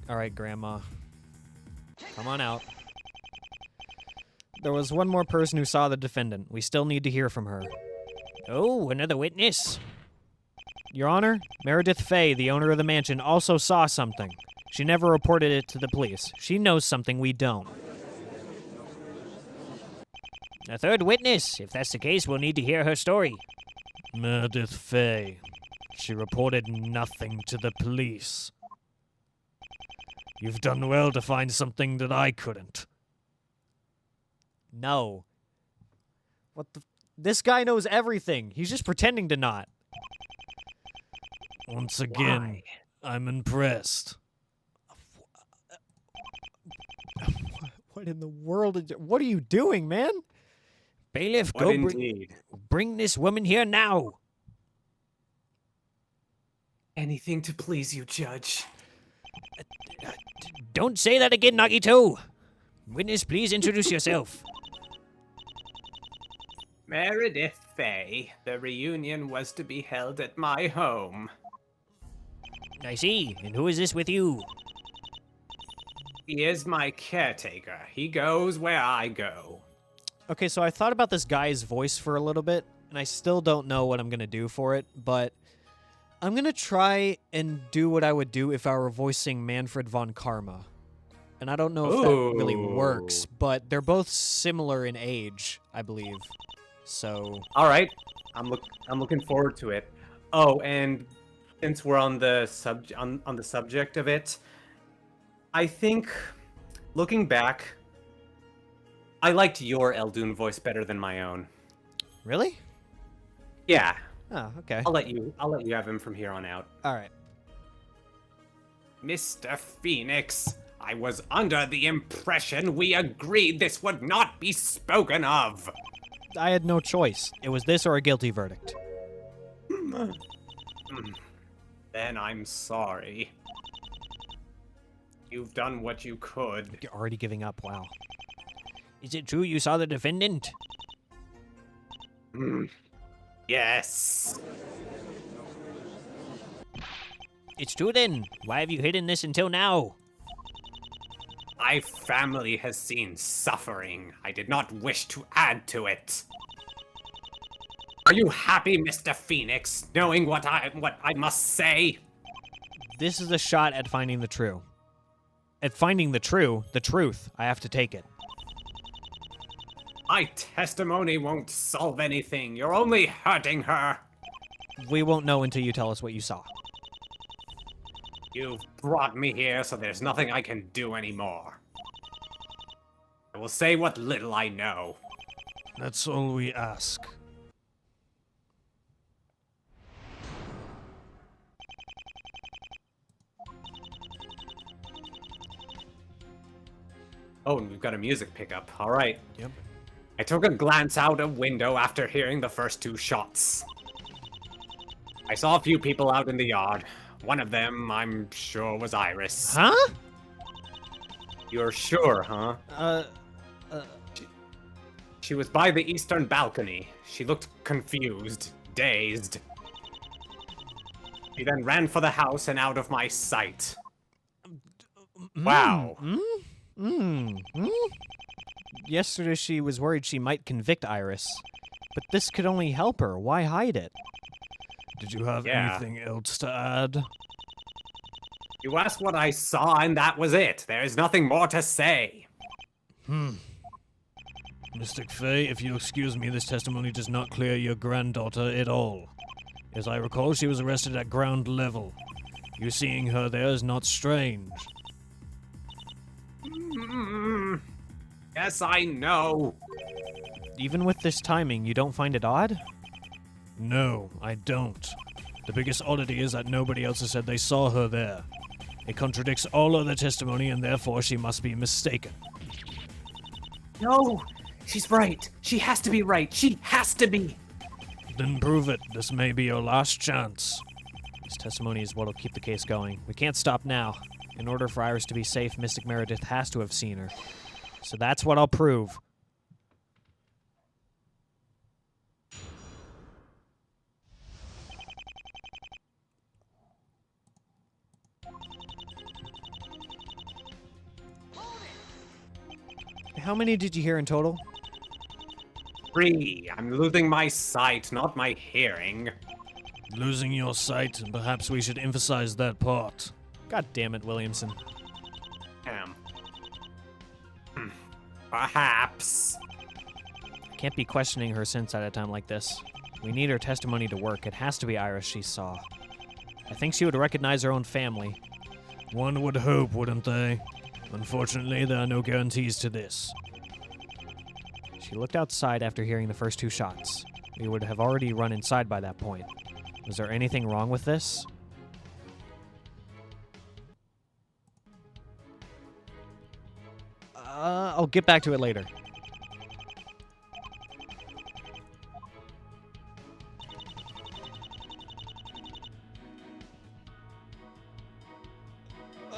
All right, Grandma. Come on out. There was one more person who saw the defendant. We still need to hear from her. Oh, another witness. Your Honor, Meredith Fay, the owner of the mansion, also saw something. She never reported it to the police. She knows something we don't. A third witness. If that's the case, we'll need to hear her story. Meredith Fay. She reported nothing to the police. You've done well to find something that I couldn't. No. What the... This guy knows everything. He's just pretending to not. Once again, I'm impressed. What in the world? What are you doing, man? Bailiff, go bring this woman here now. Anything to please you, Judge. Don't say that again, Nagito. Witness, please introduce yourself. Meredith Fay. The reunion was to be held at my home. I see. And who is this with you? He is my caretaker. He goes where I go. Okay, so I thought about this guy's voice for a little bit, and I still don't know what I'm going to do for it, but I'm going to try and do what I would do if I were voicing Manfred von Karma. And I don't know if that really works, but they're both similar in age, I believe. So... All right. I'm looking forward to it. Oh, and since we're on the subject of it, I think, looking back, I liked your Eldoon voice better than my own. Really? Yeah. Oh, okay. I'll let you have him from here on out. All right. Mr. Phoenix, I was under the impression we agreed this would not be spoken of. I had no choice. It was this or a guilty verdict. Then I'm sorry. You've done what you could. You're already giving up, wow. Is it true you saw the defendant? Yes. It's true then. Why have you hidden this until now? My family has seen suffering. I did not wish to add to it. Are you happy, Mr. Phoenix, knowing what I must say? This is a shot at finding the true. At finding the truth, I have to take it. My testimony won't solve anything. You're only hurting her. We won't know until you tell us what you saw. You've brought me here, so there's nothing I can do anymore. I will say what little I know. That's all we ask. Oh, and we've got a music pickup. All right. Yep. I took a glance out a window after hearing the first two shots. I saw a few people out in the yard. One of them, I'm sure, was Iris. Huh? You're sure, huh? She was by the eastern balcony. She looked confused, dazed. She then ran for the house and out of my sight. Wow. Yesterday she was worried she might convict Iris. But this could only help her. Why hide it? Did you have anything else to add? You asked what I saw, and that was it. There is nothing more to say. Mystic Faye, if you'll excuse me, this testimony does not clear your granddaughter at all. As I recall, she was arrested at ground level. You seeing her there is not strange. Yes, I know. Even with this timing, you don't find it odd? No, I don't. The biggest oddity is that nobody else has said they saw her there. It contradicts all other testimony, and therefore she must be mistaken. No, she's right. She has to be right. She has to be. Then prove it. This may be your last chance. This testimony is what'll keep the case going. We can't stop now. In order for Iris to be safe, Mystic Meredith has to have seen her. So that's what I'll prove. How many did you hear in total? 3. I'm losing my sight, not my hearing. Losing your sight, and perhaps we should emphasize that part. God damn it, Williamson. Perhaps. I can't be questioning her sense at a time like this. We need her testimony to work. It has to be Iris she saw. I think she would recognize her own family. One would hope, wouldn't they? Unfortunately, there are no guarantees to this. She looked outside after hearing the first 2 shots. We would have already run inside by that point. Was there anything wrong with this? I'll get back to it later.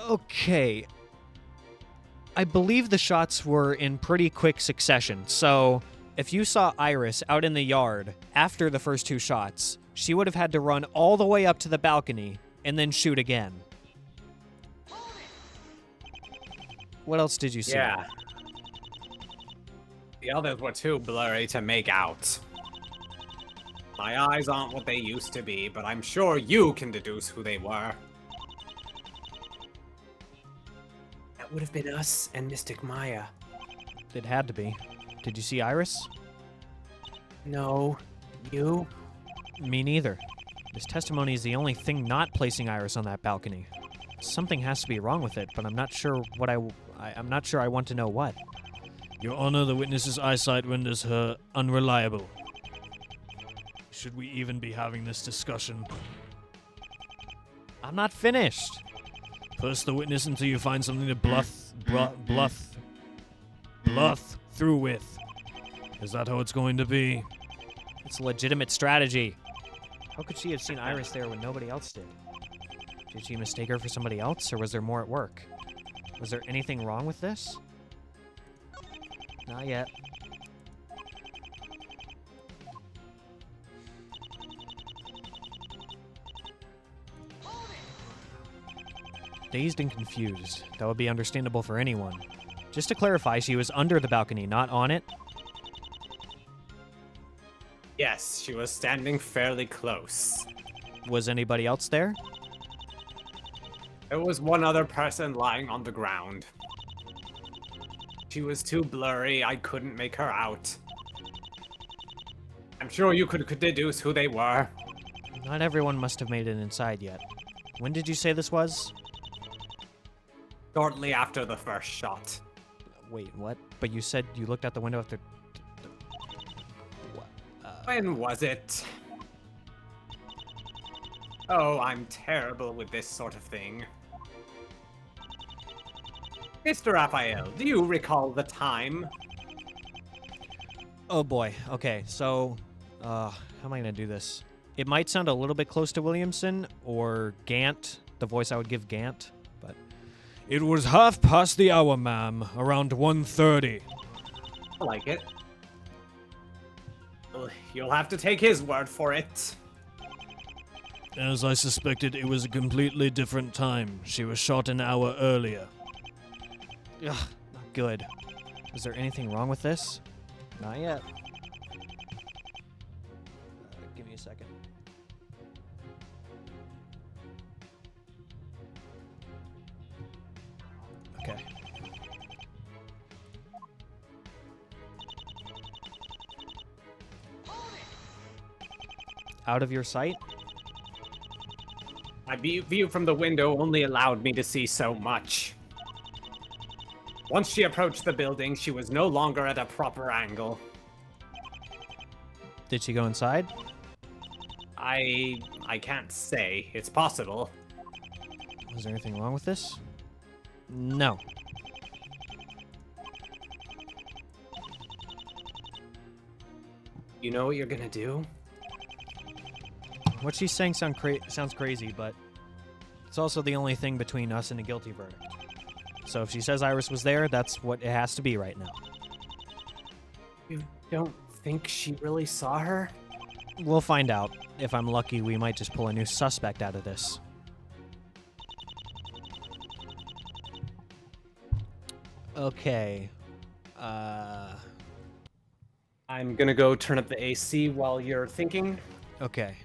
Okay. I believe the shots were in pretty quick succession, so if you saw Iris out in the yard after the first 2 shots, she would have had to run all the way up to the balcony and then shoot again. What else did you see? Yeah. The others were too blurry to make out. My eyes aren't what they used to be, but I'm sure you can deduce who they were. That would have been us and Mystic Maya. It had to be. Did you see Iris? No. You? Me neither. This testimony is the only thing not placing Iris on that balcony. Something has to be wrong with it, but I'm not sure what I'm not sure I want to know what. Your Honor, the witness's eyesight renders her unreliable. Should we even be having this discussion? I'm not finished. Press the witness until you find something to bluff through with. Is that how it's going to be? It's a legitimate strategy. How could she have seen Iris there when nobody else did? Did she mistake her for somebody else, or was there more at work? Was there anything wrong with this? Not yet. Dazed and confused. That would be understandable for anyone. Just to clarify, she was under the balcony, not on it. Yes, she was standing fairly close. Was anybody else there? There was one other person lying on the ground. She was too blurry, I couldn't make her out. I'm sure you could deduce who they were. Not everyone must have made it inside yet. When did you say this was? Shortly after the first shot. Wait, what? But you said you looked out the window after... When was it? Oh, I'm terrible with this sort of thing. Mr. Raphael, do you recall the time? Oh boy. Okay, so... how am I gonna do this? It might sound a little bit close to Williamson, or Gant, the voice I would give Gant, but... It was 1/2 the hour, ma'am, around 1:30. I like it. You'll have to take his word for it. As I suspected, it was a completely different time. She was shot an hour earlier. Ugh, not good. Is there anything wrong with this? Not yet. Give me a second. Okay. Out of your sight? My view from the window only allowed me to see so much. Once she approached the building, she was no longer at a proper angle. Did she go inside? I can't say. It's possible. Is there anything wrong with this? No. You know what you're gonna do? What she's saying sounds crazy, but it's also the only thing between us and a guilty verdict. So if she says Iris was there, that's what it has to be right now. You don't think she really saw her? We'll find out. If I'm lucky, we might just pull a new suspect out of this. Okay. I'm gonna go turn up the AC while you're thinking. Okay.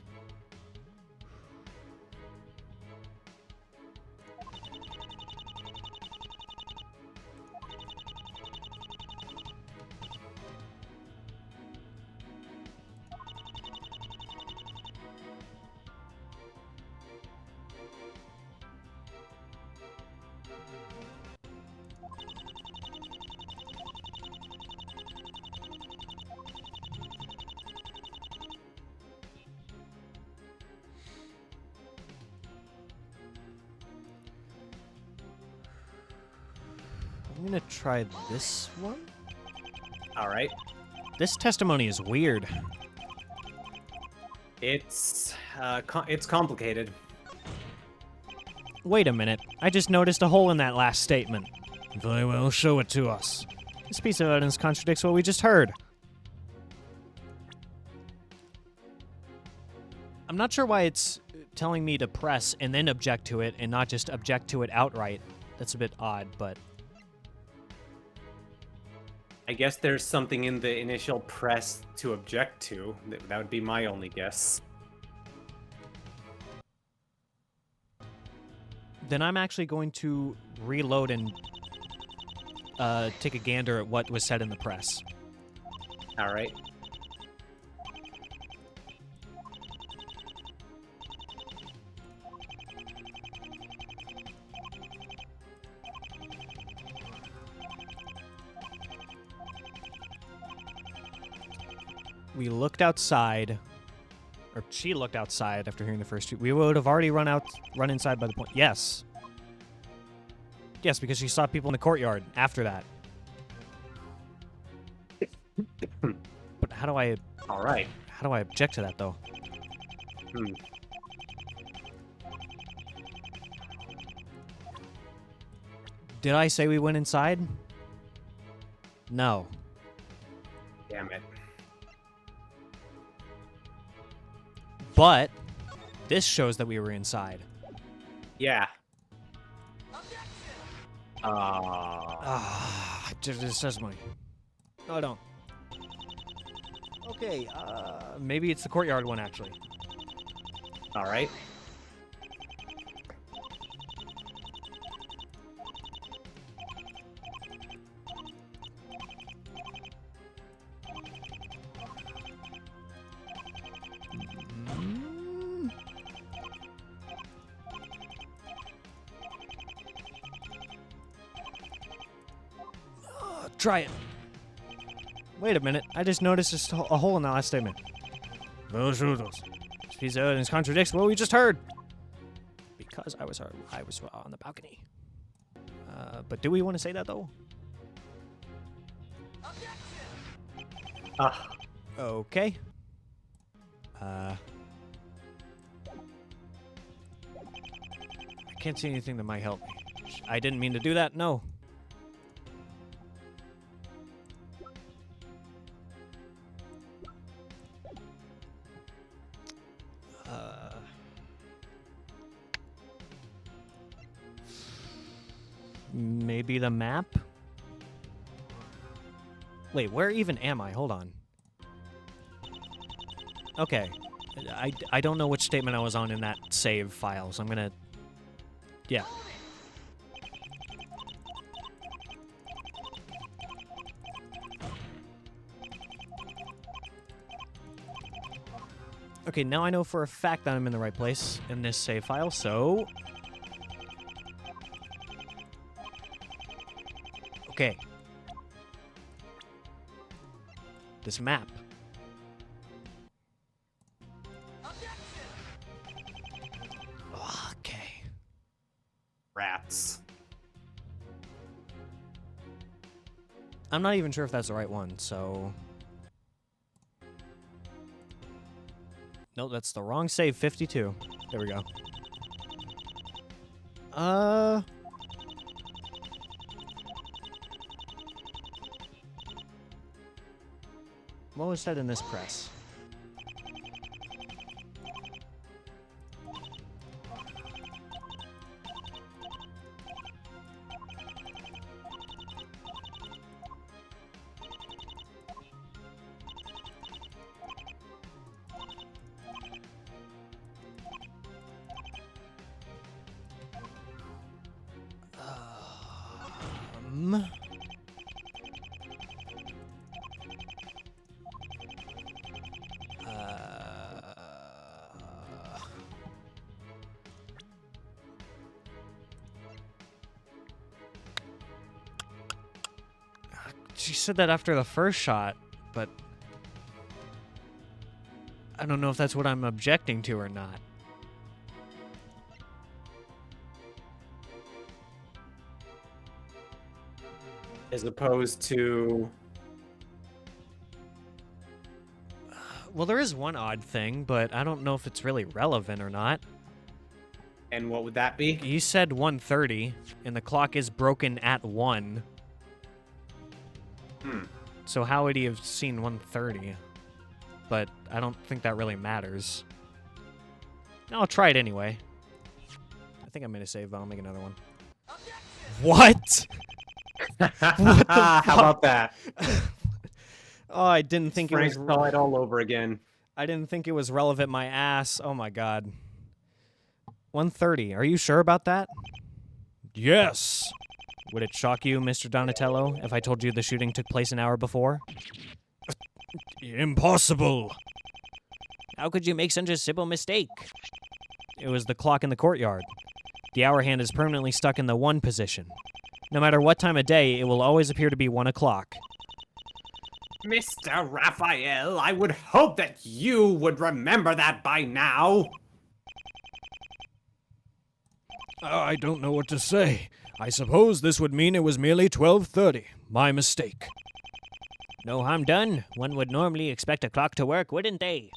I'm gonna try this one. All right. This testimony is weird. It's complicated. Wait a minute. I just noticed a hole in that last statement. Very well, show it to us. This piece of evidence contradicts what we just heard. I'm not sure why it's telling me to press and then object to it and not just object to it outright. That's a bit odd, but... I guess there's something in the initial press to object to. That would be my only guess. Then I'm actually going to reload and take a gander at what was said in the press. All right. We looked outside, or she looked outside after hearing the first two. We would have already run inside by the point. Yes. Yes, because she saw people in the courtyard after that. But how do I All right. object to that though? Hmm. Did I say we went inside? No. Damn it. But this shows that we were inside. Yeah. This testimony. No, I don't. Okay, maybe it's the courtyard one, actually. All right. Try it. Wait a minute. I just noticed a hole in that last statement. Well, show it us. This piece of evidence contradicts what we just heard. Because I was on the balcony. But do we want to say that though? Ah. Okay. I can't see anything that might help me. I didn't mean to do that. No. Maybe the map? Wait, where even am I? Hold on. Okay. I don't know which statement I was on in that save file, so I'm gonna... Yeah. Okay, now I know for a fact that I'm in the right place in this save file, so... Okay. This map. Okay. Rats. I'm not even sure if that's the right one, so... Nope, that's the wrong save, 52. There we go. What was said in this press? She said that after the first shot, but I don't know if that's what I'm objecting to or not. As opposed to... Well, there is one odd thing, but I don't know if it's really relevant or not. And what would that be? You said 1:30, and the clock is broken at 1. So how would he have seen 1:30? But I don't think that really matters. I'll try it anyway. I think I made a save, but I'll make another one. What? How about that? Oh, I didn't think Frank it was. saw it all over again. I didn't think it was relevant. My ass. Oh my god. 1:30. Are you sure about that? Yes. Would it shock you, Mr. Donatello, if I told you the shooting took place an hour before? Impossible. How could you make such a simple mistake? It was the clock in the courtyard. The hour hand is permanently stuck in the 1 position. No matter what time of day, it will always appear to be 1 o'clock. Mr. Raphael, I would hope that you would remember that by now. I don't know what to say. I suppose this would mean it was merely 12:30. My mistake. No harm done. One would normally expect a clock to work, wouldn't they?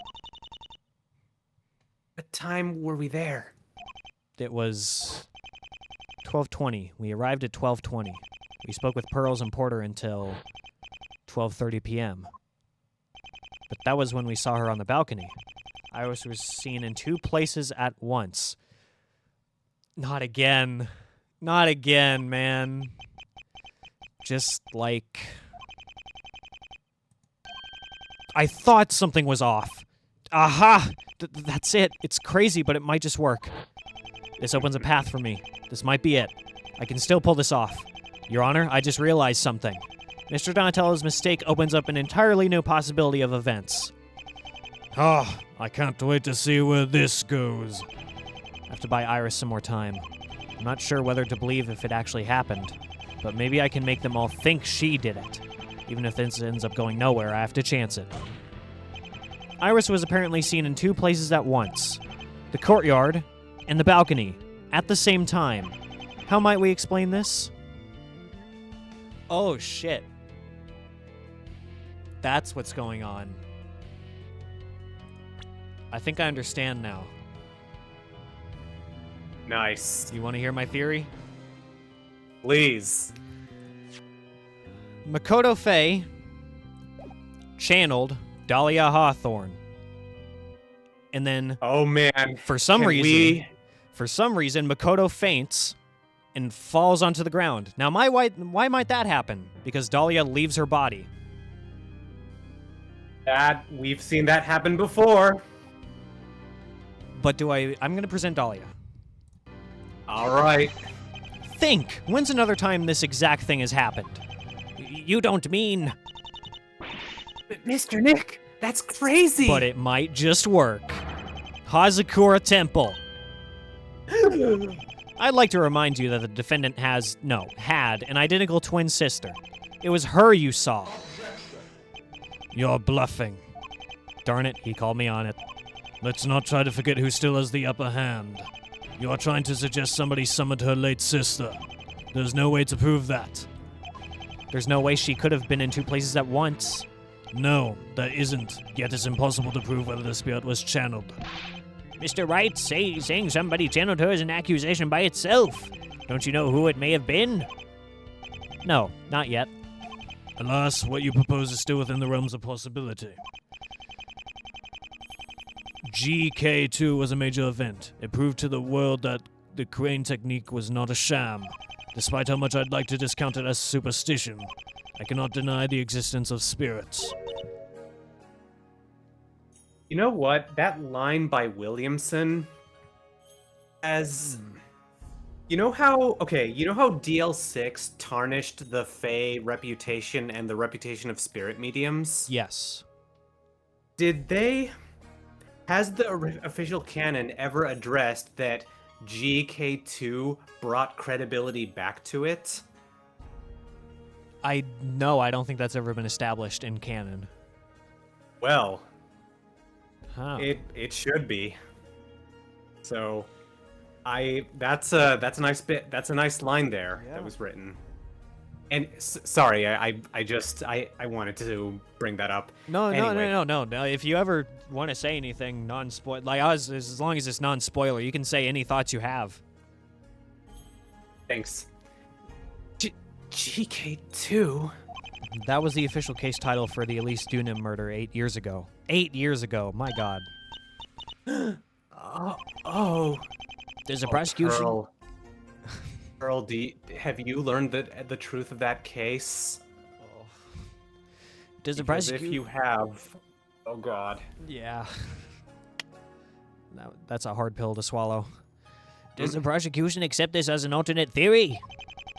What time were we there? It was 12:20. We arrived at 12:20. We spoke with Pearls and Porter until 12:30 p.m. But that was when we saw her on the balcony. Iris was seen in 2 places at once. Not again. Not again, man. Just like... I thought something was off. Aha! That's it. It's crazy, but it might just work. This opens a path for me. This might be it. I can still pull this off. Your Honor, I just realized something. Mr. Donatello's mistake opens up an entirely new possibility of events. Ah, I can't wait to see where this goes. I have to buy Iris some more time. I'm not sure whether to believe if it actually happened, but maybe I can make them all think she did it. Even if this ends up going nowhere, I have to chance it. Iris was apparently seen in 2 places at once. The courtyard and the balcony, at the same time. How might we explain this? Oh, shit. That's what's going on. I think I understand now. Nice. You want to hear my theory? Please. Makoto Faye channeled Dahlia Hawthorne. And then Oh man. for some Can reason, Makoto faints and falls onto the ground. Now, why might that happen? Because Dahlia leaves her body. We've seen that happen before. But I'm going to present Dahlia. All right. Think, when's another time this exact thing has happened? You don't mean... But Mr. Nick, that's crazy. But it might just work. Hazakura Temple. I'd like to remind you that the defendant had an identical twin sister. It was her you saw. You're bluffing. Darn it, he called me on it. Let's not try to forget who still has the upper hand. You are trying to suggest somebody summoned her late sister. There's no way to prove that. There's no way she could have been in 2 places at once. No, there isn't. Yet it's impossible to prove whether the spirit was channeled. Mr. Wright, saying somebody channeled her is an accusation by itself. Don't you know who it may have been? No, not yet. Alas, what you propose is still within the realms of possibility. GK2 was a major event. It proved to the world that the crane technique was not a sham. Despite how much I'd like to discount it as superstition, I cannot deny the existence of spirits. You know what? That line by Williamson has You know how DL6 tarnished the Fae reputation and the reputation of spirit mediums? Yes. Has the official canon ever addressed that GK2 brought credibility back to it? I don't think that's ever been established in canon. Well, Huh. it should be. So, that's a nice bit. That's a nice line there Yeah. that was written. And sorry, I wanted to bring that up. No. Anyway. If you ever want to say anything non-spoil, like us, as long as it's non-spoiler, you can say any thoughts you have. Thanks. GK2. That was the official case title for the Elise Dunim murder 8 years ago. 8 years ago. My God. Oh. There's a prosecution. Pearl, have you learned the truth of that case? Does a Because if prosecution? you have, oh God. Yeah. That's a hard pill to swallow. Does the prosecution accept this as an alternate theory?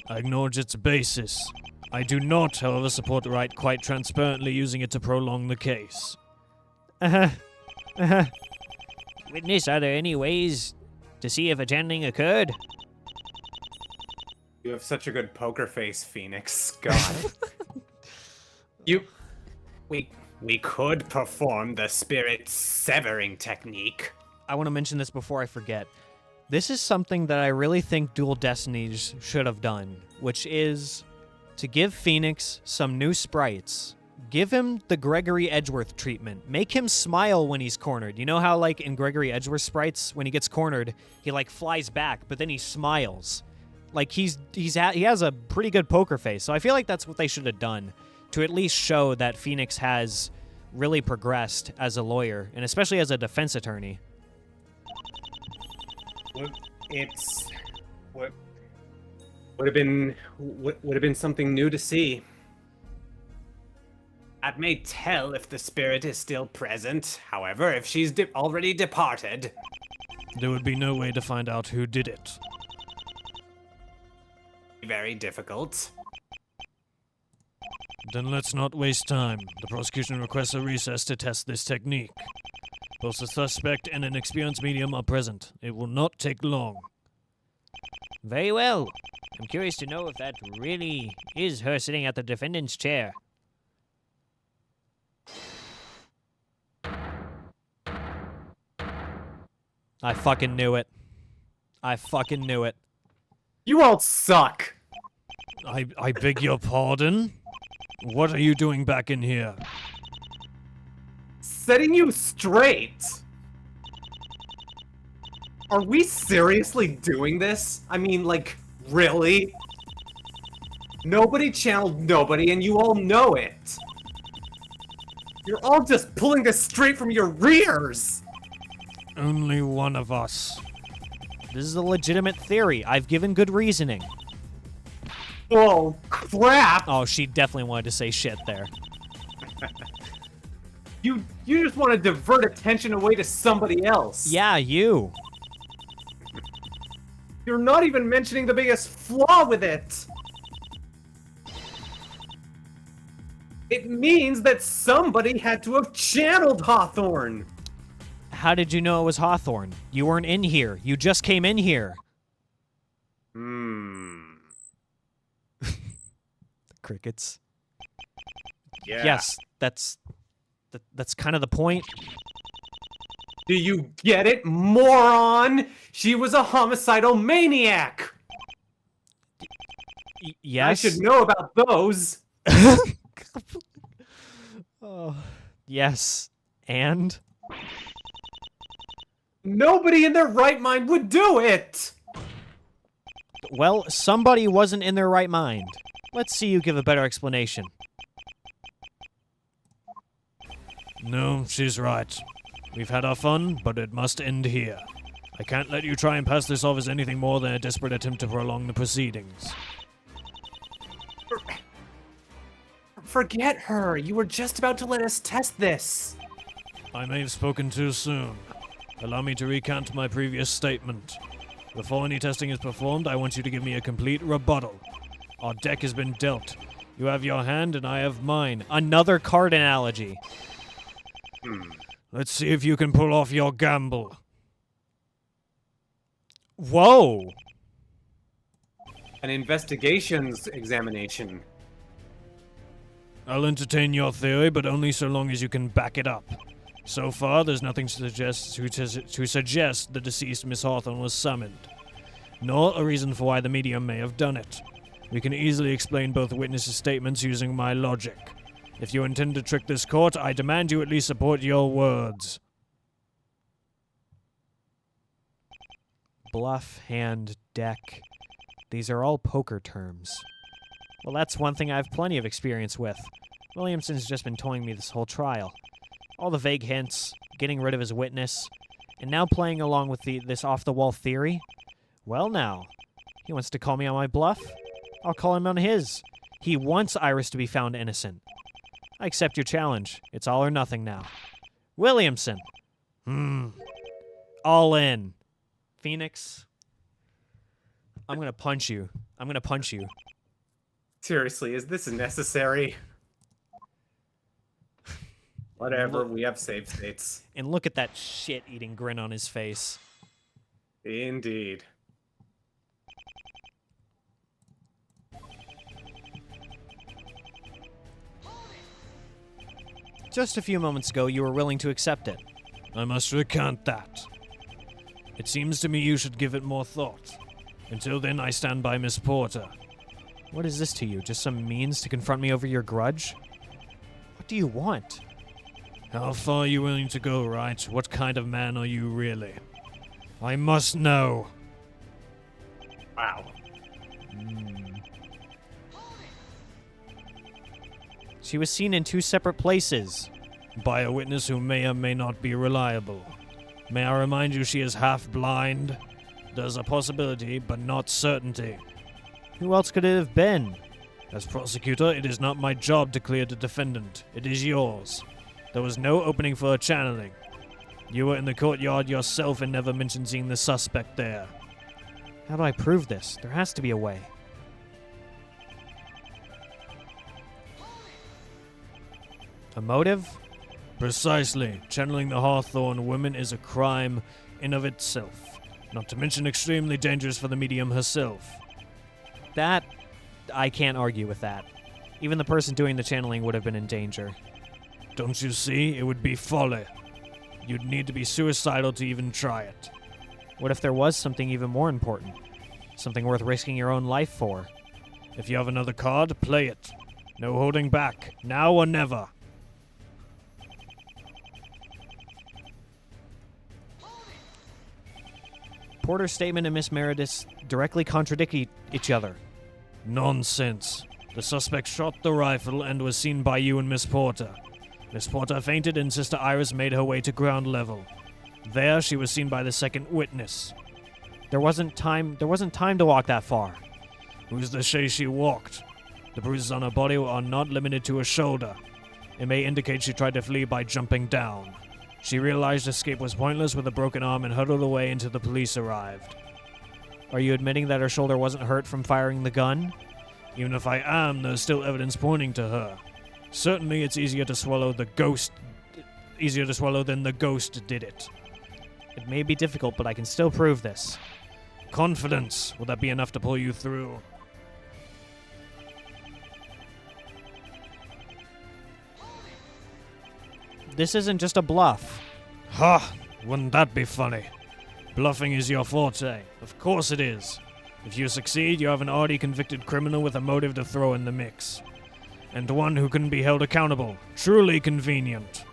I acknowledge its basis. I do not, however, support Wright quite transparently using it to prolong the case. Witness, are there any ways to see if a channeling occurred? You have such a good poker face, Phoenix. God. We could perform the spirit severing technique. I want to mention this before I forget. This is something that I really think Dual Destinies should have done, which is to give Phoenix some new sprites. Give him the Gregory Edgeworth treatment. Make him smile when he's cornered. You know how, like, in Gregory Edgeworth sprites, when he gets cornered, he, like, flies back, but then he smiles. Like, he has a pretty good poker face, so I feel like that's what they should have done, to at least show that Phoenix has really progressed as a lawyer, and especially as a defense attorney. Would have been something new to see. That may tell if the spirit is still present. However, if she's already departed, There would be no way to find out who did it. very difficult. Then let's not waste time. The prosecution requests a recess to test this technique. Both the suspect and an experienced medium are present. It will not take long. Very well. I'm curious to know if that really is her sitting at the defendant's chair. I fucking knew it. I fucking knew it. You all suck. I beg your pardon? What are you doing back in here? Setting you straight. Are we seriously doing this? I mean, like, really? Nobody channeled nobody, and you all know it. You're all just pulling this straight from your rears. Only one of us. This is a legitimate theory. I've given good reasoning. Oh, crap. Oh, she definitely wanted to say shit there. You just want to divert attention away to somebody else. Yeah, you. You're not even mentioning the biggest flaw with it. It means that somebody had to have channeled Hawthorne. How did you know it was Hawthorne? You weren't in here. You just came in here. Crickets. Yeah. Yes, that's kind of the point. Do you get it, moron? She was a homicidal maniac. Yes. I should know about those. Oh, yes. And? Nobody in their right mind would do it. Well, somebody wasn't in their right mind. Let's see you give a better explanation. No, she's right. We've had our fun, but it must end here. I can't let you try and pass this off as anything more than a desperate attempt to prolong the proceedings. Forget her. You were just about to let us test this. I may have spoken too soon. Allow me to recant my previous statement. Before any testing is performed, I want you to give me a complete rebuttal. Our deck has been dealt. You have your hand and I have mine. Another card analogy. Let's see if you can pull off your gamble. Whoa! An investigations examination. I'll entertain your theory, but only so long as you can back it up. So far, there's nothing to suggest the deceased Miss Hawthorne was summoned, nor a reason for why the medium may have done it. We can easily explain both witnesses' statements using my logic. If you intend to trick this court, I demand you at least support your words. Bluff, hand, deck. These are all poker terms. Well, that's one thing I have plenty of experience with. Williamson's just been toying me this whole trial. All the vague hints, getting rid of his witness, and now playing along with this off-the-wall theory? Well now, he wants to call me on my bluff? I'll call him on his. He wants Iris to be found innocent. I accept your challenge. It's all or nothing now. Williamson! All in. Phoenix, I'm gonna punch you. I'm gonna punch you. Seriously, is this necessary? Whatever, we have save states. And look at that shit-eating grin on his face. Indeed. Just a few moments ago, you were willing to accept it. I must recant that. It seems to me you should give it more thought. Until then, I stand by Miss Porter. What is this to you? Just some means to confront me over your grudge? What do you want? How far are you willing to go, right? What kind of man are you really? I must know. Wow. She was seen in 2 separate places. By a witness who may or may not be reliable. May I remind you she is half blind? There's a possibility, but not certainty. Who else could it have been? As prosecutor, it is not my job to clear the defendant. It is yours. There was no opening for a channeling. You were in the courtyard yourself and never mentioned seeing the suspect there. How do I prove this? There has to be a way. A motive? Precisely. Channeling the Hawthorne women is a crime in of itself. Not to mention extremely dangerous for the medium herself. That... I can't argue with that. Even the person doing the channeling would have been in danger. Don't you see? It would be folly. You'd need to be suicidal to even try it. What if there was something even more important? Something worth risking your own life for? If you have another card, play it. No holding back. Now or never. Porter's statement and Miss Meredith's directly contradict each other. Nonsense. The suspect shot the rifle and was seen by you and Miss Porter. Miss Porter fainted and Sister Iris made her way to ground level. There, she was seen by the second witness. There wasn't time to walk that far. Who's to say she walked? The bruises on her body are not limited to her shoulder. It may indicate she tried to flee by jumping down. She realized escape was pointless with a broken arm and huddled away until the police arrived. Are you admitting that her shoulder wasn't hurt from firing the gun? Even if I am, there's still evidence pointing to her. Certainly it's easier to swallow than the ghost did it. It may be difficult, but I can still prove this. Confidence. Will that be enough to pull you through? This isn't just a bluff. Ha! Wouldn't that be funny? Bluffing is your forte. Of course it is. If you succeed, you have an already convicted criminal with a motive to throw in the mix. And one who can be held accountable. Truly convenient.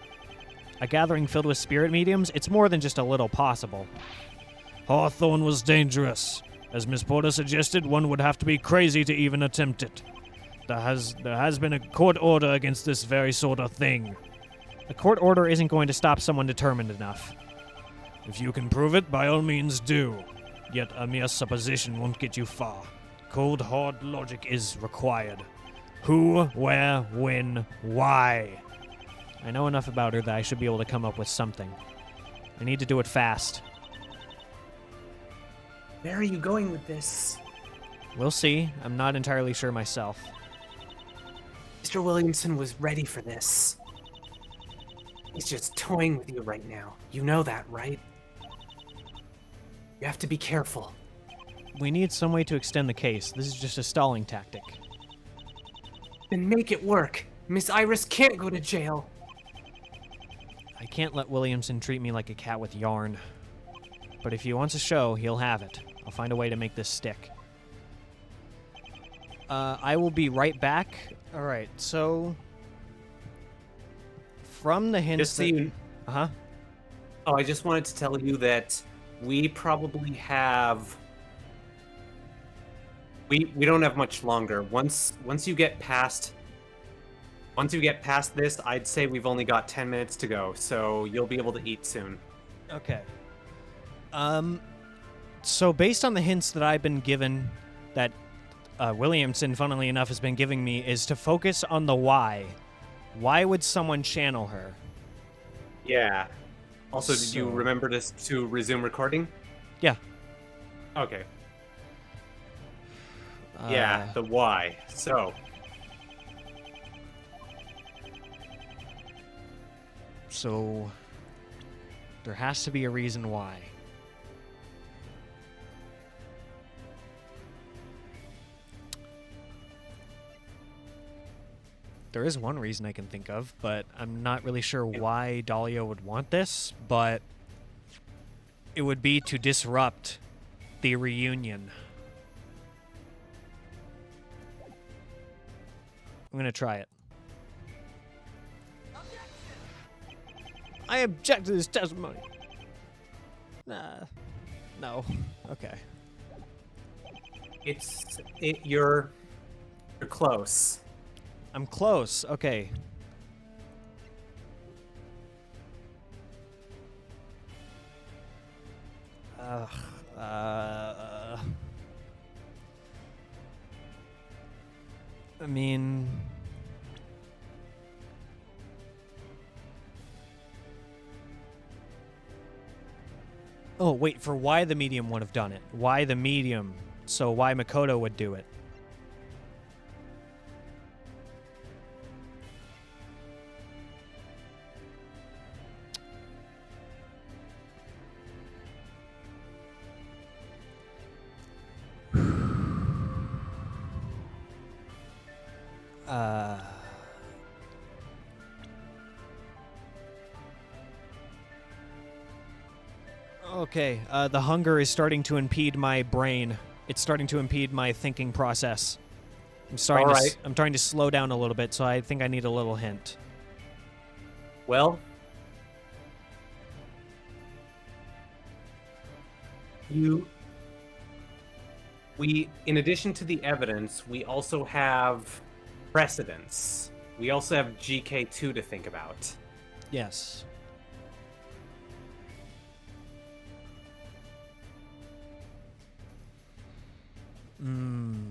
A gathering filled with spirit mediums? It's more than just a little possible. Hawthorne was dangerous. As Miss Porter suggested, one would have to be crazy to even attempt it. There has been a court order against this very sort of thing. A court order isn't going to stop someone determined enough. If you can prove it, by all means do. Yet a mere supposition won't get you far. Cold, hard logic is required. Who, where, when, why? I know enough about her that I should be able to come up with something. I need to do it fast. Where are you going with this? We'll see. I'm not entirely sure myself. Mr. Williamson was ready for this. He's just toying with you right now. You know that, right? You have to be careful. We need some way to extend the case. This is just a stalling tactic. Then make it work. Miss Iris can't go to jail. I can't let Williamson treat me like a cat with yarn. But if he wants a show, he'll have it. I'll find a way to make this stick. I will be right back. Alright, so... From the hints Just so you... Uh-huh. Oh, I just wanted to tell you that we probably have... We don't have much longer. Once you get past this, I'd say we've only got 10 minutes to go, so you'll be able to eat soon. Okay. So based on the hints that I've been given, that Williamson, funnily enough, has been giving me, is to focus on the why. Why would someone channel her? Yeah. Also, did you So- remember to resume recording? Yeah. Okay. Yeah, the why. So there has to be a reason why. There is one reason I can think of, but I'm not really sure why Dahlia would want this, but it would be to disrupt the reunion. I'm gonna try it. I object to this testimony. Nah. No. Okay. You're close. I'm close. Okay. Ugh. I mean... Oh, wait, for why the medium would have done it. Why the medium. So why Makoto would do it. Okay, the hunger is starting to impede my brain. It's starting to impede my thinking process. I'm starting Alright. I'm trying to slow down a little bit, so I think I need a little hint. Well, in addition to the evidence, we also have precedents. We also have GK2 to think about. Yes. Hmm.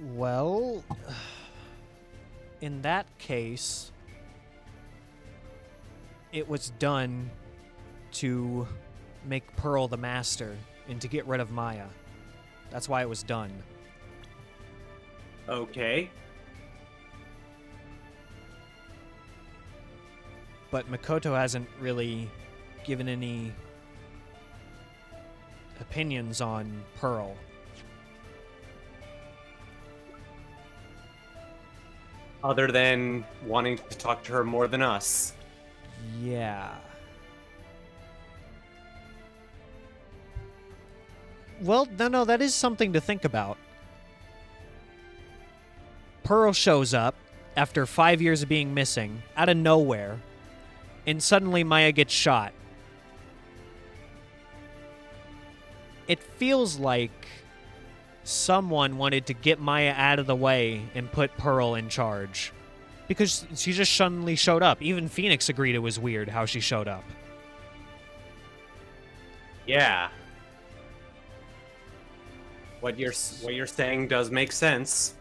Well, in that case, it was done to make Pearl the master and to get rid of Maya. That's why it was done. Okay. But Makoto hasn't really given any opinions on Pearl. Other than wanting to talk to her more than us. Yeah. Well, no, that is something to think about. Pearl shows up after 5 years of being missing, out of nowhere, and suddenly Maya gets shot. It feels like someone wanted to get Maya out of the way and put Pearl in charge. Because she just suddenly showed up. Even Phoenix agreed it was weird how she showed up. Yeah. What you're saying does make sense.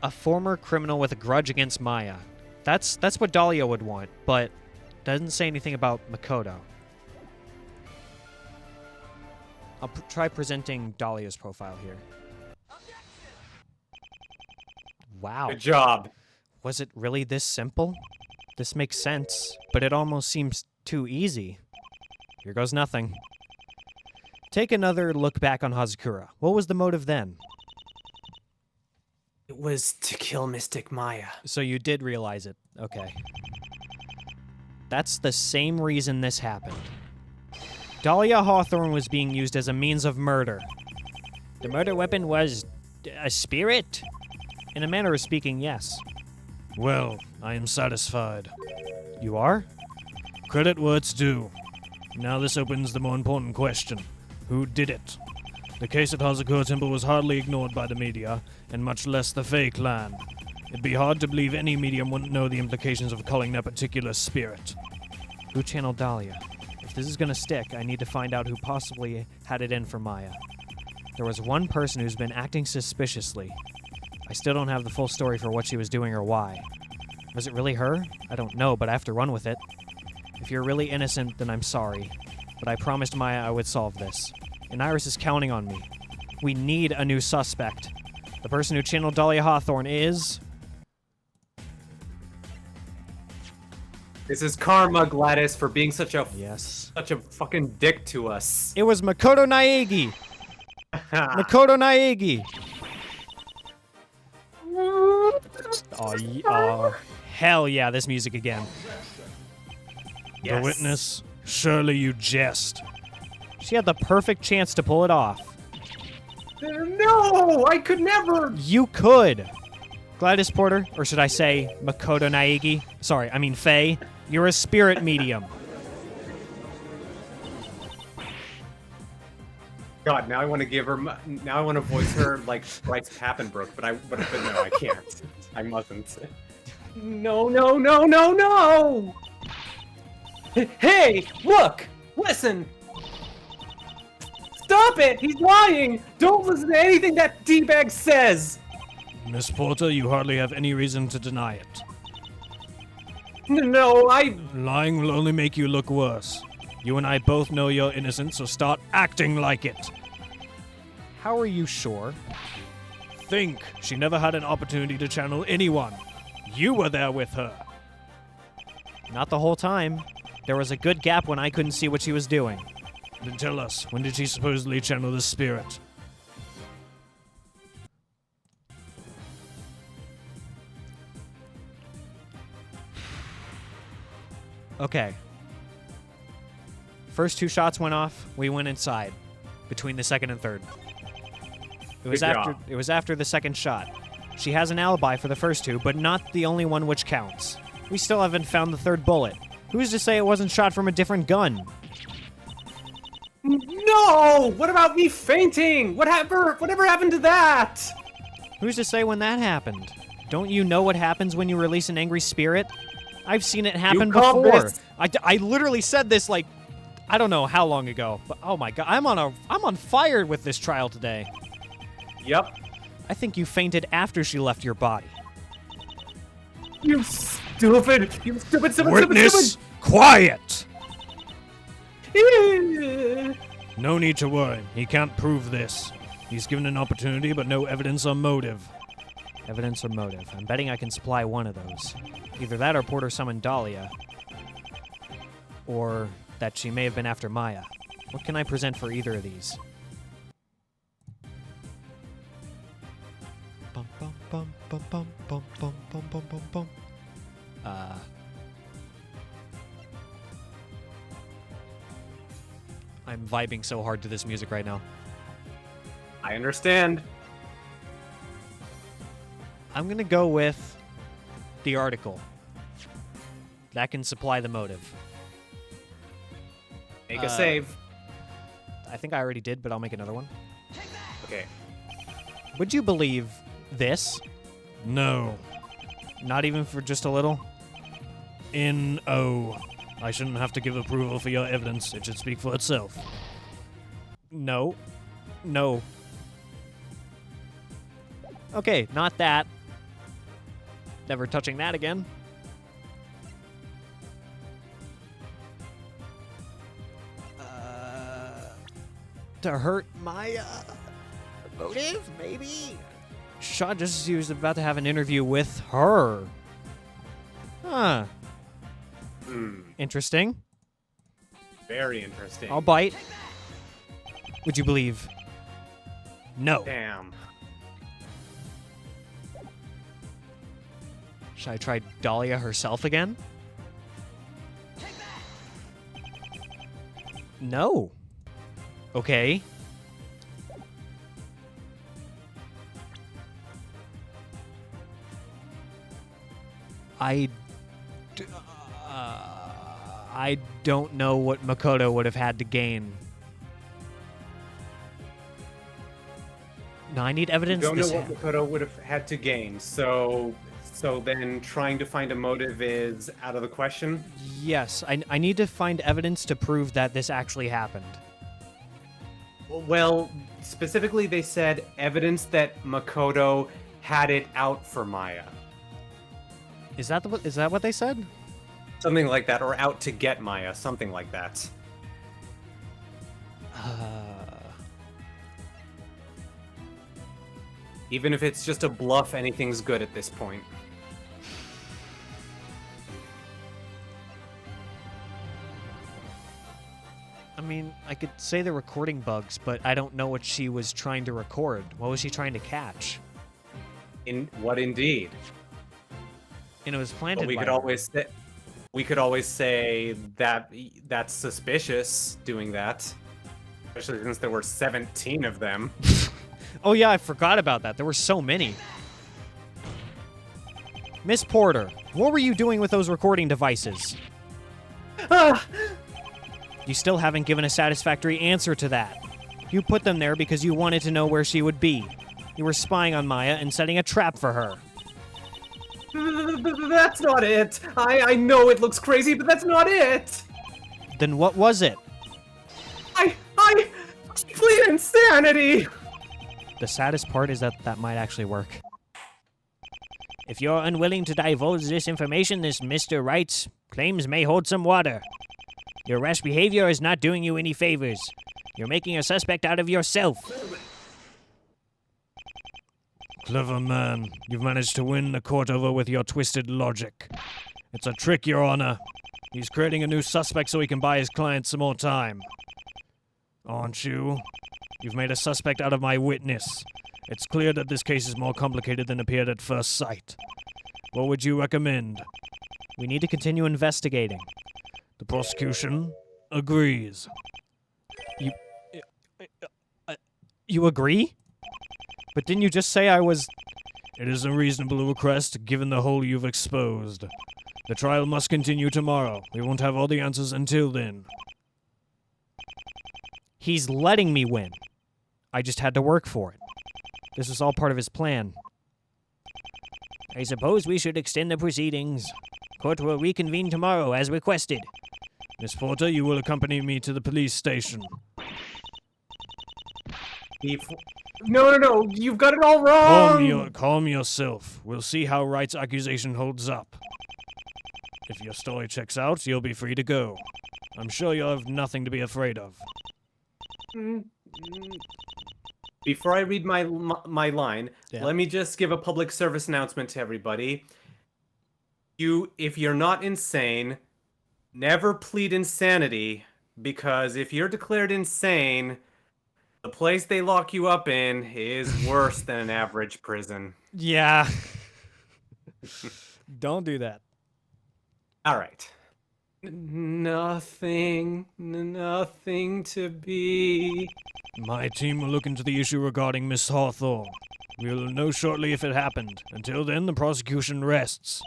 A former criminal with a grudge against Maya. That's what Dahlia would want, but doesn't say anything about Makoto. I'll try presenting Dahlia's profile here. Wow. Good job. Was it really this simple? This makes sense, but it almost seems too easy. Here goes nothing. Take another look back on Hazakura. What was the motive then? It was to kill Mystic Maya. So you did realize it. Okay. That's the same reason this happened. Dahlia Hawthorne was being used as a means of murder. The murder weapon was a spirit? In a manner of speaking, yes. Well, I am satisfied. You are? Credit where it's due. Now this opens the more important question. Who did it? The case at Hazakura Temple was hardly ignored by the media, and much less the Fae clan. It'd be hard to believe any medium wouldn't know the implications of calling that particular spirit. Who channeled Dahlia? If this is gonna stick, I need to find out who possibly had it in for Maya. There was one person who's been acting suspiciously. I still don't have the full story for what she was doing or why. Was it really her? I don't know, but I have to run with it. If you're really innocent, then I'm sorry. But I promised Maya I would solve this. And Iris is counting on me. We need a new suspect. The person who channeled Dahlia Hawthorne is... This is karma, Gladys, for being such a Yes. fucking dick to us. It was Makoto Naegi! Makoto Naegi! Oh, hell yeah, this music again. Yes. The witness? Surely you jest. She had the perfect chance to pull it off. No, I could never. You could! Gladys Porter, or should I say Makoto Naegi? Sorry, I mean Faye. You're a spirit medium. God, now I want to give her. Now I want to voice her like Bryce Pappenbrook, but no, I can't. I mustn't. No, no, no, no, no! Hey, look! Listen! Stop it! He's lying! Don't listen to anything that D-bag says! Miss Porter, you hardly have any reason to deny it. No, Lying will only make you look worse. You and I both know you're innocent, so start acting like it. How are you sure? Think. She never had an opportunity to channel anyone. You were there with her. Not the whole time. There was a good gap when I couldn't see what she was doing. Then tell us, when did she supposedly channel the spirit? Okay. First two shots went off, we went inside. Between the second and third. Good job. It was after the second shot. She has an alibi for the first two, but not the only one which counts. We still haven't found the third bullet. Who's to say it wasn't shot from a different gun? No! What about me fainting? Whatever happened to that? Who's to say when that happened? Don't you know what happens when you release an angry spirit? I've seen it happen You called before. this. I literally said this like, I don't know how long ago, but oh my god, I'm on fire with this trial today. Yep. I think you fainted after she left your body. You stupid! You stupid! Witness, quiet! Stupid! No need to worry. He can't prove this. He's given an opportunity, but no evidence or motive. Evidence or motive. I'm betting I can supply one of those. Either that or Porter summoned Dahlia. Or that she may have been after Maya. What can I present for either of these? Bum, bum, bum, bum, bum, bum, bum, bum, bum, bum, bum. I'm vibing so hard to this music right now. I understand. I'm gonna go with the article. That can supply the motive. Make a save. I think I already did, but I'll make another one. Okay. Would you believe this? No. Not even for just a little? N-O. I shouldn't have to give approval for your evidence. It should speak for itself. No. No. Okay, not that. Never touching that again. To hurt my motive, maybe? Shaw just as he was about to have an interview with her. Huh. Interesting. Very interesting. I'll bite. Would you believe? No. Damn. Should I try Dahlia herself again? No. Okay. I don't know what Makoto would have had to gain. No, I need evidence. Don't know this what Makoto would have had to gain, so then trying to find a motive is out of the question? Yes, I need to find evidence to prove that this actually happened. Well, specifically they said evidence that Makoto had it out for Maya. Is that what they said? Something like that, or out to get Maya, something like that. Even if it's just a bluff, anything's good at this point. I mean, I could say the recording bugs, but I don't know what she was trying to record. What was she trying to catch? In what indeed? And it was planted But we by could her. always say that that's suspicious doing that. Especially since there were 17 of them. Oh yeah, I forgot about that. There were so many. Miss Porter, what were you doing with those recording devices? You still haven't given a satisfactory answer to that. You put them there because you wanted to know where she would be. You were spying on Maya and setting a trap for her. That's not it. I know it looks crazy, but that's not it. Then what was it? I plead insanity. The saddest part is that might actually work. If you're unwilling to divulge this information, this Mr. Wright's claims may hold some water. Your rash behavior is not doing you any favors. You're making a suspect out of yourself. Clever man. You've managed to win the court over with your twisted logic. It's a trick, Your Honor. He's creating a new suspect so he can buy his client some more time. Aren't you? You've made a suspect out of my witness. It's clear that this case is more complicated than appeared at first sight. What would you recommend? We need to continue investigating. The prosecution agrees. You agree? But didn't you just say I was... It is a reasonable request, given the hole you've exposed. The trial must continue tomorrow. We won't have all the answers until then. He's letting me win. I just had to work for it. This was all part of his plan. I suppose we should extend the proceedings. Court will reconvene tomorrow as requested. Miss Porter, you will accompany me to the police station. No, you've got it all wrong. Calm yourself. We'll see how Wright's accusation holds up. If your story checks out, you'll be free to go. I'm sure you'll have nothing to be afraid of. Before I read my line, Yeah. let me just give a public service announcement to everybody. If you're not insane, never plead insanity, because if you're declared insane, the place they lock you up in is worse than an average prison. Yeah. Don't do that. All right. Nothing to be. My team will look into the issue regarding Miss Hawthorne. We'll know shortly if it happened. Until then, the prosecution rests.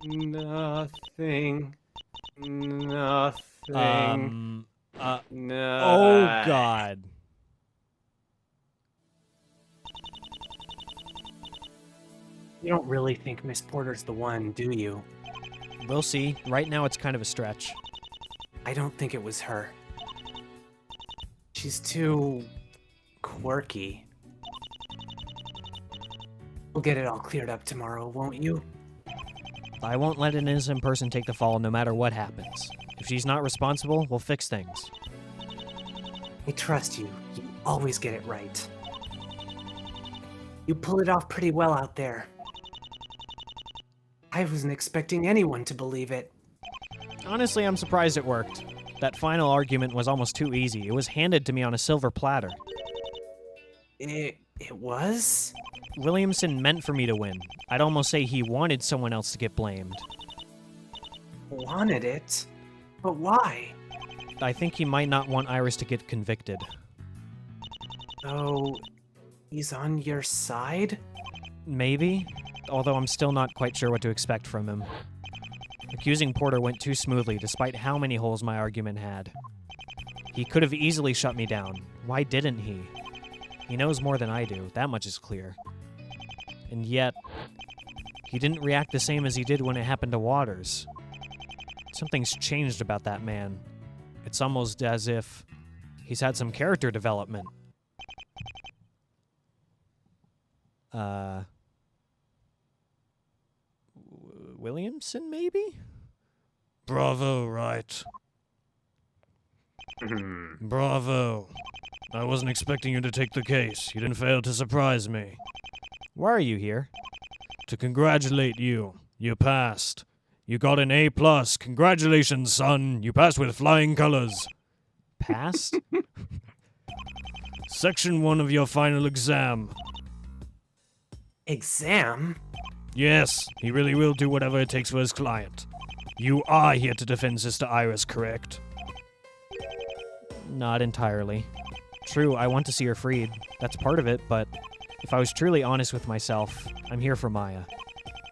Nothing. No. No. Oh, God. You don't really think Miss Porter's the one, do you? We'll see. Right now, it's kind of a stretch. I don't think it was her. She's too quirky. We'll get it all cleared up tomorrow, won't you? I won't let an innocent person take the fall no matter what happens. If she's not responsible, we'll fix things. I trust you. You always get it right. You pull it off pretty well out there. I wasn't expecting anyone to believe it. Honestly, I'm surprised it worked. That final argument was almost too easy. It was handed to me on a silver platter. It was? Williamson meant for me to win. I'd almost say he wanted someone else to get blamed. Wanted it? But why? I think he might not want Iris to get convicted. So, he's on your side? Maybe, although I'm still not quite sure what to expect from him. Accusing Porter went too smoothly despite how many holes my argument had. He could have easily shut me down. Why didn't he? He knows more than I do, that much is clear. And yet, he didn't react the same as he did when it happened to Waters. Something's changed about that man. It's almost as if he's had some character development. Williamson, maybe? Bravo, right. Bravo. I wasn't expecting you to take the case. You didn't fail to surprise me. Why are you here? To congratulate you. You passed. You got an A+. Congratulations, son. You passed with flying colors. Passed? Section 1 of your final exam. Exam? Yes, he really will do whatever it takes for his client. You are here to defend Sister Iris, correct? Not entirely. True, I want to see her freed. That's part of it, but if I was truly honest with myself, I'm here for Maya.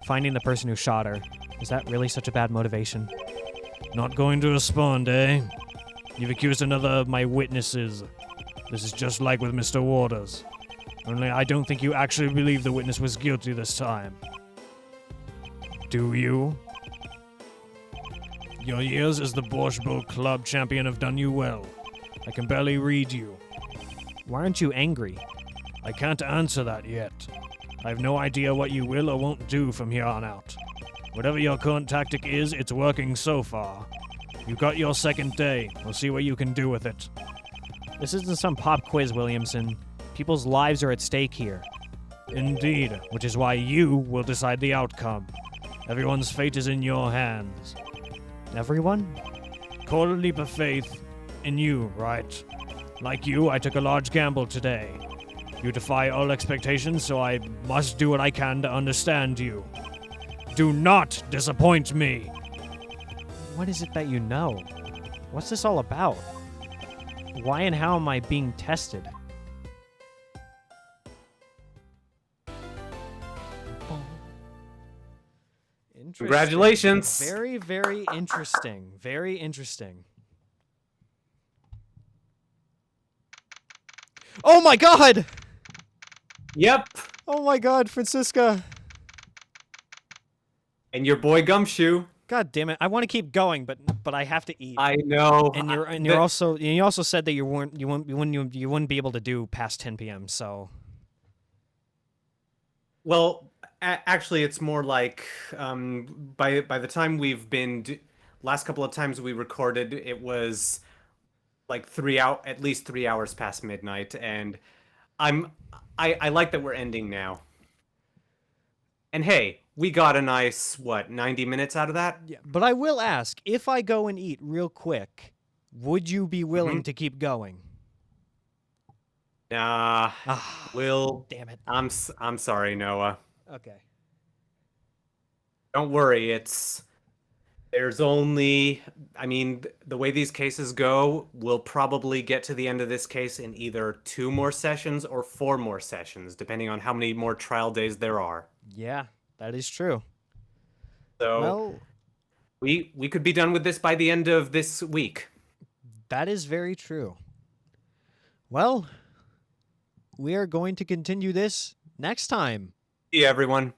Finding the person who shot her, is that really such a bad motivation? Not going to respond, eh? You've accused another of my witnesses. This is just like with Mr. Waters. Only I don't think you actually believe the witness was guilty this time. Do you? Your years as the Borscht Bowl Club champion have done you well. I can barely read you. Why aren't you angry? I can't answer that yet. I have no idea what you will or won't do from here on out. Whatever your current tactic is, it's working so far. You got your second day. We'll see what you can do with it. This isn't some pop quiz, Williamson. People's lives are at stake here. Indeed, which is why you will decide the outcome. Everyone's fate is in your hands. Everyone? Call a leap of faith in you, right? Like you, I took a large gamble today. You defy all expectations, so I must do what I can to understand you. Do not disappoint me! What is it that you know? What's this all about? Why and how am I being tested? Interesting. Congratulations! Very, very interesting. Very interesting. Oh my god! Yep. Oh my god, Francisca. And your boy Gumshoe. God damn it. I want to keep going, but I have to eat. I know. And you also said that you wouldn't be able to do past 10 p.m. So Well, actually, it's more like by the time we've been last couple of times we recorded, it was like at least 3 hours past midnight, and I like that we're ending now. And hey, we got a nice 90 minutes out of that. yeah, but I will ask, if I go and eat real quick, would you be willing to keep going? Nah, Ah, Will. damn it. I'm sorry, Noah. Okay. Don't worry, there's only, the way these cases go, we'll probably get to the end of this case in either 2 more sessions or 4 more sessions, depending on how many more trial days there are. Yeah, that is true. So Well, we could be done with this by the end of this week. that is very true. Well, we are going to continue this next time. See you, everyone.